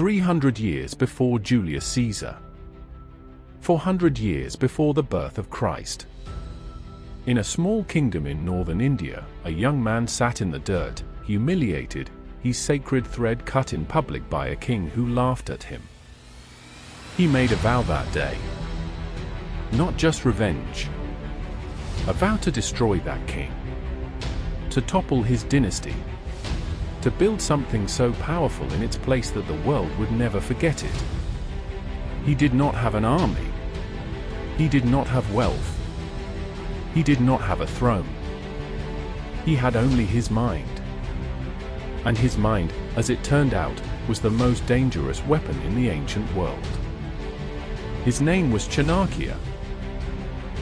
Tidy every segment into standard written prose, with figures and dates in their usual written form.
300 years before Julius Caesar. 400 years before the birth of Christ. In a small kingdom in northern India, a young man sat in the dirt, humiliated, his sacred thread cut in public by a king who laughed at him. He made a vow that day. Not just revenge. A vow to destroy that king. To topple his dynasty. To build something so powerful in its place that the world would never forget it. He did not have an army. He did not have wealth. He did not have a throne. He had only his mind. And his mind, as it turned out, was the most dangerous weapon in the ancient world. His name was Chanakya.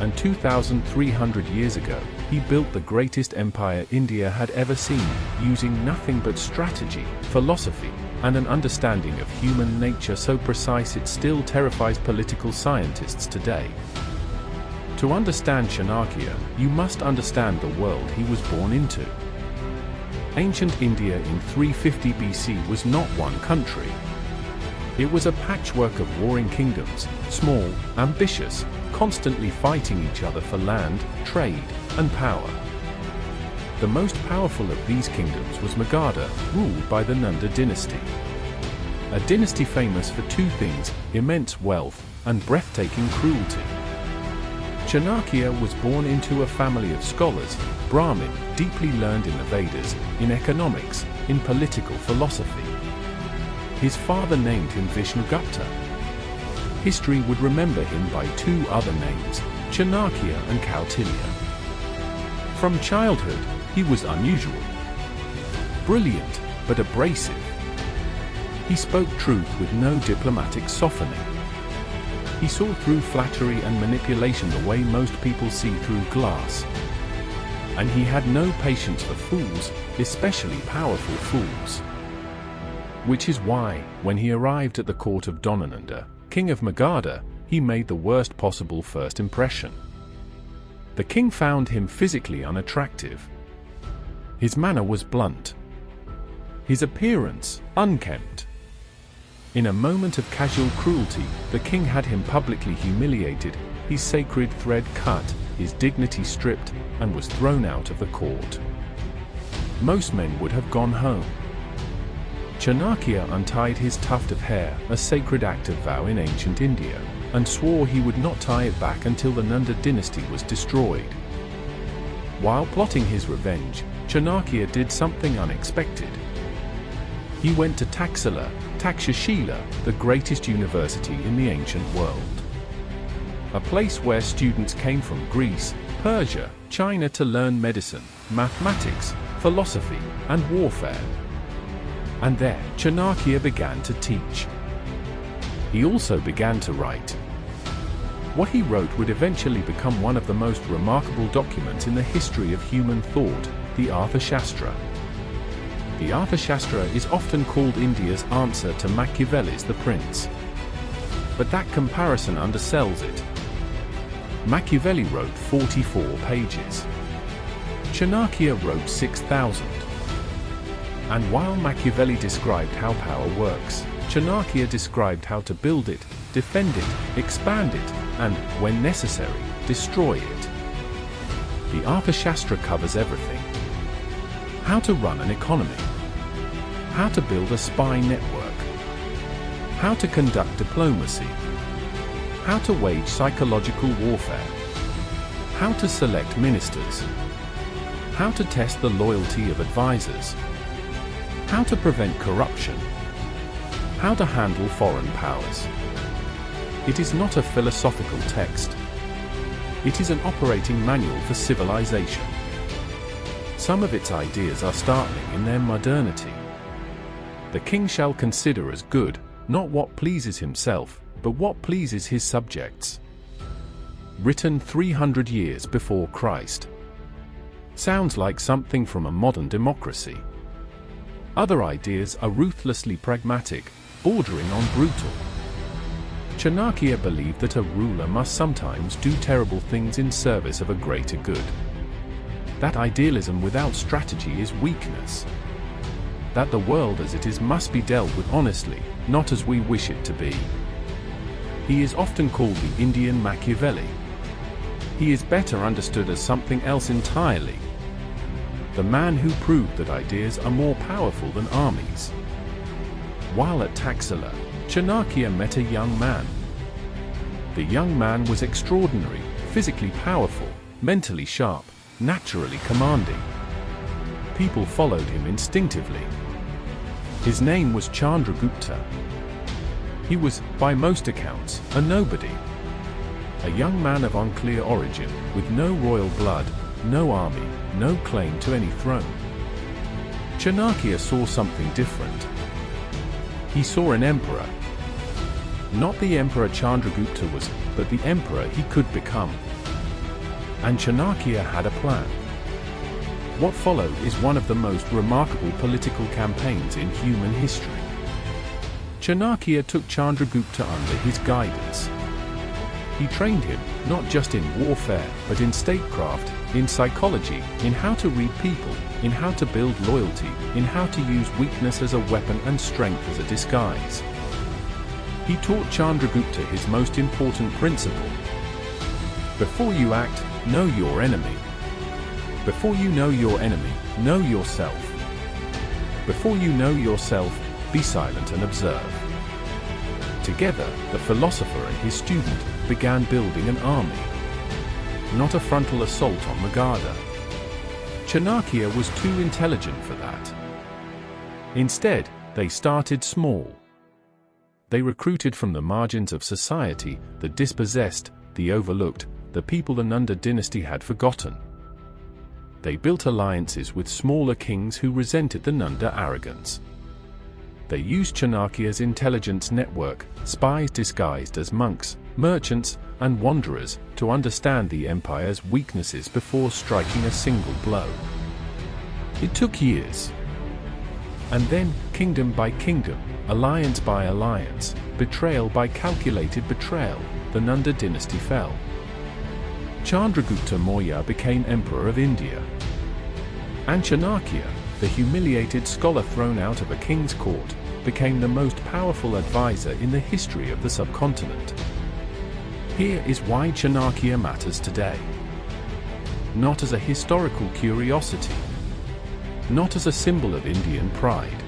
And 2,300 years ago, he built the greatest empire India had ever seen, using nothing but strategy, philosophy, and an understanding of human nature so precise it still terrifies political scientists today. To understand Chanakya, you must understand the world he was born into. Ancient India in 350 BC was not one country. It was a patchwork of warring kingdoms, small, ambitious, constantly fighting each other for land, trade, and power. The most powerful of these kingdoms was Magadha, ruled by the Nanda dynasty. A dynasty famous for two things: immense wealth and breathtaking cruelty. Chanakya was born into a family of scholars, Brahmin, deeply learned in the Vedas, in economics, in political philosophy. His father named him Vishnugupta. History would remember him by two other names, Chanakya and Kautilya. From childhood, he was unusual. Brilliant, but abrasive. He spoke truth with no diplomatic softening. He saw through flattery and manipulation the way most people see through glass. And he had no patience for fools, especially powerful fools. Which is why, when he arrived at the court of Dhanananda, king of Magadha, he made the worst possible first impression. The king found him physically unattractive. His manner was blunt. His appearance, unkempt. In a moment of casual cruelty, the king had him publicly humiliated, his sacred thread cut, his dignity stripped, and was thrown out of the court. Most men would have gone home. Chanakya untied his tuft of hair, a sacred act of vow in ancient India, and swore he would not tie it back until the Nanda dynasty was destroyed. While plotting his revenge, Chanakya did something unexpected. He went to Taxila, Taxila, the greatest university in the ancient world. A place where students came from Greece, Persia, China to learn medicine, mathematics, philosophy, and warfare. And there, Chanakya began to teach. He also began to write. What he wrote would eventually become one of the most remarkable documents in the history of human thought, the Arthashastra. The Arthashastra is often called India's answer to Machiavelli's The Prince. But that comparison undersells it. Machiavelli wrote 44 pages. Chanakya wrote 6,000. And while Machiavelli described how power works, Chanakya described how to build it, defend it, expand it, and, when necessary, destroy it. The Arthashastra covers everything. How to run an economy. How to build a spy network. How to conduct diplomacy. How to wage psychological warfare. How to select ministers. How to test the loyalty of advisors. How to prevent corruption. How to handle foreign powers. It is not a philosophical text. It is an operating manual for civilization. Some of its ideas are startling in their modernity. The king shall consider as good, not what pleases himself, but what pleases his subjects. Written 300 years before Christ. Sounds like something from a modern democracy. Other ideas are ruthlessly pragmatic, bordering on brutal. Chanakya believed that a ruler must sometimes do terrible things in service of a greater good. That idealism without strategy is weakness. that the world as it is must be dealt with honestly, not as we wish it to be. He is often called the Indian Machiavelli. He is better understood as something else entirely. The man who proved that ideas are more powerful than armies. While at Taxila, Chanakya met a young man. The young man was extraordinary, physically powerful, mentally sharp, naturally commanding. People followed him instinctively. His name was Chandragupta. He was, by most accounts, a nobody. A young man of unclear origin, with no royal blood, no army, no claim to any throne. Chanakya saw something different. He saw an emperor. Not the emperor Chandragupta was, but the emperor he could become. And Chanakya had a plan. What followed is one of the most remarkable political campaigns in human history. Chanakya took Chandragupta under his guidance. He trained him, not just in warfare, but in statecraft, in psychology, in how to read people, in how to build loyalty, in how to use weakness as a weapon and strength as a disguise. He taught Chandragupta his most important principle. Before you act, know your enemy. Before you know your enemy, know yourself. Before you know yourself, be silent and observe. Together, the philosopher and his student began building an army. Not a frontal assault on Magadha. Chanakya was too intelligent for that. Instead, they started small. They recruited from the margins of society, the dispossessed, the overlooked, the people the Nanda dynasty had forgotten. They built alliances with smaller kings who resented the Nanda arrogance. They used Chanakya's intelligence network, spies disguised as monks, merchants, and wanderers, to understand the empire's weaknesses before striking a single blow. It took years. And then, kingdom by kingdom, alliance by alliance, betrayal by calculated betrayal, the Nanda dynasty fell. Chandragupta Maurya became emperor of India. And Chanakya, the humiliated scholar thrown out of a king's court, became the most powerful advisor in the history of the subcontinent. Here is why Chanakya matters today. Not as a historical curiosity, not as a symbol of Indian pride,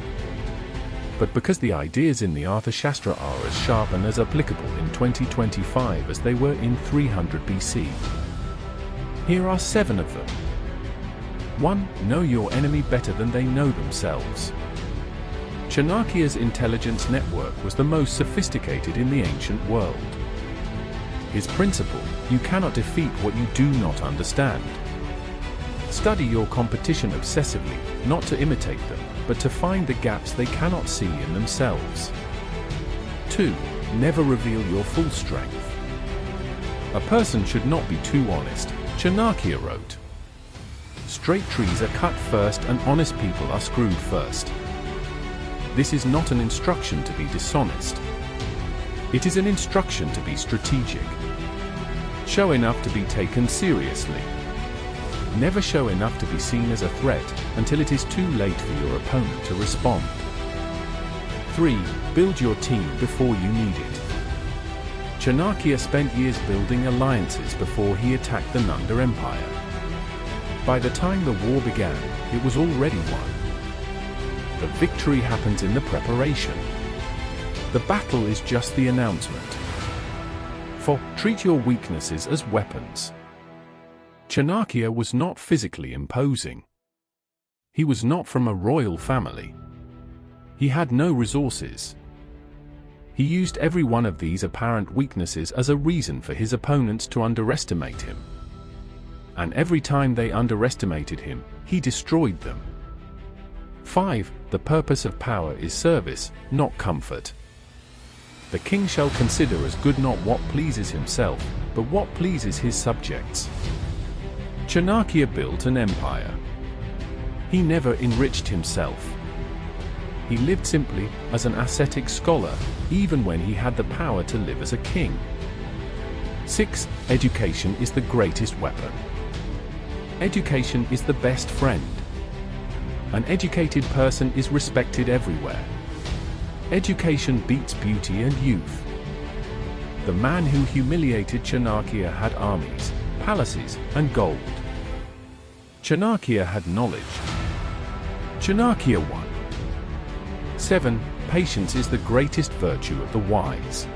but because the ideas in the Arthashastra are as sharp and as applicable in 2025 as they were in 300 BC. Here are 7 of them. 1. Know your enemy better than they know themselves. Chanakya's intelligence network was the most sophisticated in the ancient world. His principle, you cannot defeat what you do not understand. Study your competition obsessively, not to imitate them, but to find the gaps they cannot see in themselves. 2. Never reveal your full strength. A person should not be too honest, Chanakya wrote. Straight trees are cut first and honest people are screwed first. This is not an instruction to be dishonest. It is an instruction to be strategic. Show enough to be taken seriously. Never show enough to be seen as a threat until it is too late for your opponent to respond. 3. Build your team before you need it. Chanakya spent years building alliances before he attacked the Nanda Empire. By the time the war began, it was already won. The victory happens in the preparation. The battle is just the announcement. For, treat your weaknesses as weapons. Chanakya was not physically imposing. He was not from a royal family. He had no resources. He used every one of these apparent weaknesses as a reason for his opponents to underestimate him. And every time they underestimated him, he destroyed them. 5. The purpose of power is service, not comfort. The king shall consider as good not what pleases himself, but what pleases his subjects. Chanakya built an empire. He never enriched himself. He lived simply as an ascetic scholar, even when he had the power to live as a king. 6. Education is the greatest weapon. Education is the best friend. An educated person is respected everywhere. Education beats beauty and youth. The man who humiliated Chanakya had armies, palaces, and gold. Chanakya had knowledge. Chanakya 1. 7. Patience is the greatest virtue of the wise.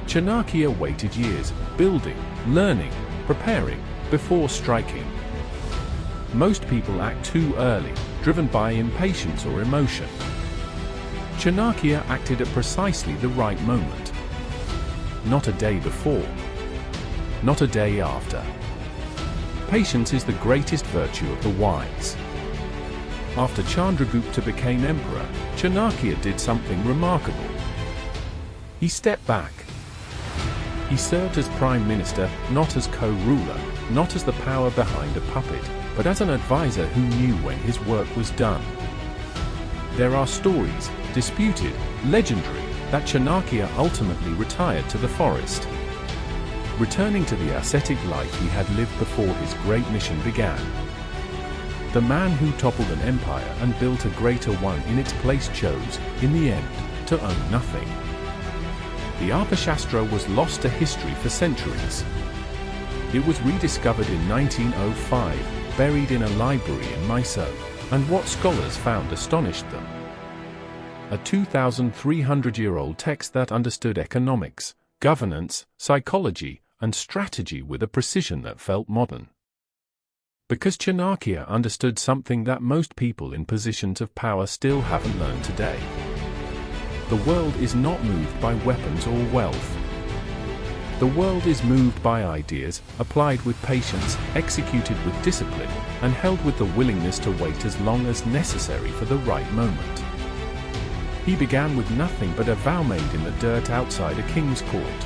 Chanakya waited years, building, learning, preparing, before striking. Most people act too early, driven by impatience or emotion. Chanakya acted at precisely the right moment. Not a day before. Not a day after. Patience is the greatest virtue of the wise. After Chandragupta became emperor, Chanakya did something remarkable. He stepped back. He served as prime minister, not as co-ruler, not as the power behind a puppet, but as an advisor who knew when his work was done. There are stories, disputed, legendary, that Chanakya ultimately retired to the forest, returning to the ascetic life he had lived before his great mission began. The man who toppled an empire and built a greater one in its place chose, in the end, to own nothing. The Arthashastra was lost to history for centuries. It was rediscovered in 1905, buried in a library in Mysore, and what scholars found astonished them. A 2,300-year-old text that understood economics, governance, psychology, and strategy with a precision that felt modern. Because Chanakya understood something that most people in positions of power still haven't learned today. The world is not moved by weapons or wealth. The world is moved by ideas, applied with patience, executed with discipline, and held with the willingness to wait as long as necessary for the right moment. He began with nothing but a vow made in the dirt outside a king's court.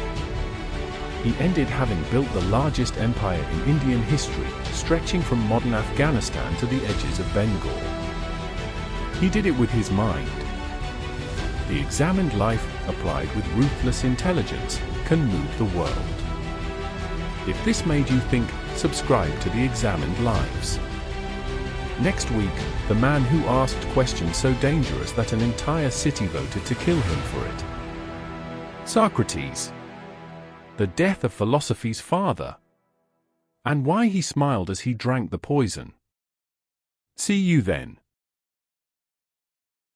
He ended having built the largest empire in Indian history, stretching from modern Afghanistan to the edges of Bengal. He did it with his mind. The examined life, applied with ruthless intelligence, can move the world. If this made you think, subscribe to The Examined Lives. Next week, the man who asked questions so dangerous that an entire city voted to kill him for it. Socrates. The death of philosophy's father. And why he smiled as he drank the poison. See you then.